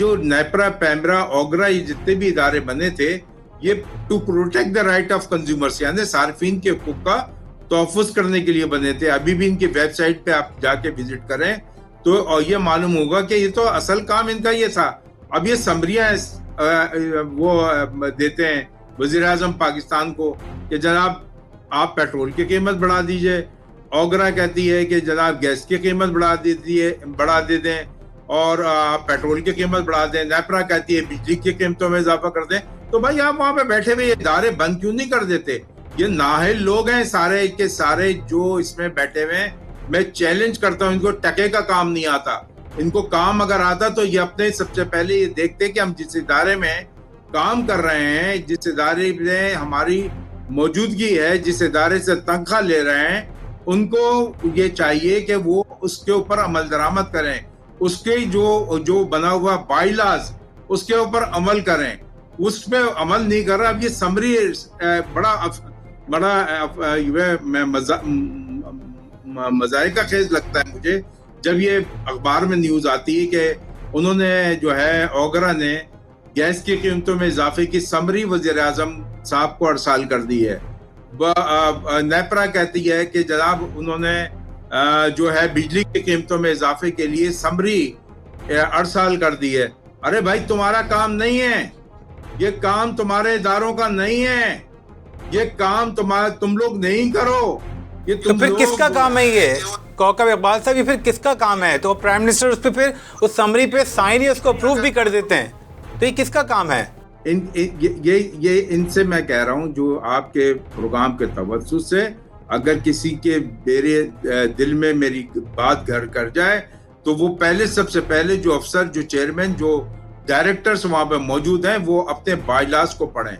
जो नेपरा, पैमरा, ओगरा, ये जितने भी इदारे बने थे, ये to protect the right of consumers, यानी सार्फिन के हकूक का तहफ़्फ़ुज़ करने के लिए बने थे। अभी भी इनकी वेबसाइट पे आप जाके विजिट करें तो और ये मालूम होगा कि ये तो असल काम इनका ये था। अब ये समरियाँ वो देते हैं वज़ीर-ए-आज़म पाकिस्तान को कि जनाब आप पेट्रोल की कीमत बढ़ा दीजिए। ओगरा कहती है कि जनाब गैस की कीमत बढ़ा दे दें और पेट्रोल की कीमत बढ़ा दें। नेपरा कहती है बिजली की कीमतों में इजाफा कर दें। तो भाई आप वहां पे बैठे हुए इदारे बंद क्यों नहीं कर देते? ये नाअहल लोग हैं सारे के सारे जो इसमें बैठे हुए हैं। मैं चैलेंज करता हूं, इनको टके का काम नहीं आता। इनको काम अगर आता तो ये अपने सबसे पहले ये देखते कि हम जिस इदारे में काम कर रहे हैं, जिस इदारे में हमारी मौजूदगी है, जिस इदारे से तनख्वाह ले रहे हैं, उनको ये चाहिए कि वो उसके ऊपर अमल दरामद करें, उसके जो बना हुआ बाइलाज उसके ऊपर अमल करें। उस पे अमल नहीं कर रहा। अब ये समरी बड़ा मज़ाइका खेज लगता है मुझे जब ये अखबार में न्यूज आती है कि उन्होंने जो है ओगरा ने गैस की कीमतों में इजाफे की समरी वज़ीर-ए-आज़म साहब को अरसाल कर दी है। नेपरा कहती है कि जनाब उन्होंने जो है बिजली की कीमतों में इजाफे के लिए समरी अरसाल कर दी है। अरे भाई तुम्हारा काम नहीं है, ये काम तुम्हारे इदारों का नहीं है, ये काम तुम लोग नहीं करो। ये तो फिर किसका काम है ये कौकब इकबाल साहब? ये फिर किसका काम है? तो प्राइम मिनिस्टर उस पे फिर उस समरी पे साइन या उसको अप्रूव भी कर देते हैं, तो ये किसका काम है? ये इनसे मैं कह रहा हूँ जो आपके प्रोग्राम के तवज्जुह से अगर किसी के मेरे दिल में मेरी बात घर कर जाए तो वो सबसे पहले जो अफसर, जो चेयरमैन, जो डायरेक्टर्स वहां पे मौजूद हैं वो अपने बाइलास को पढ़ें।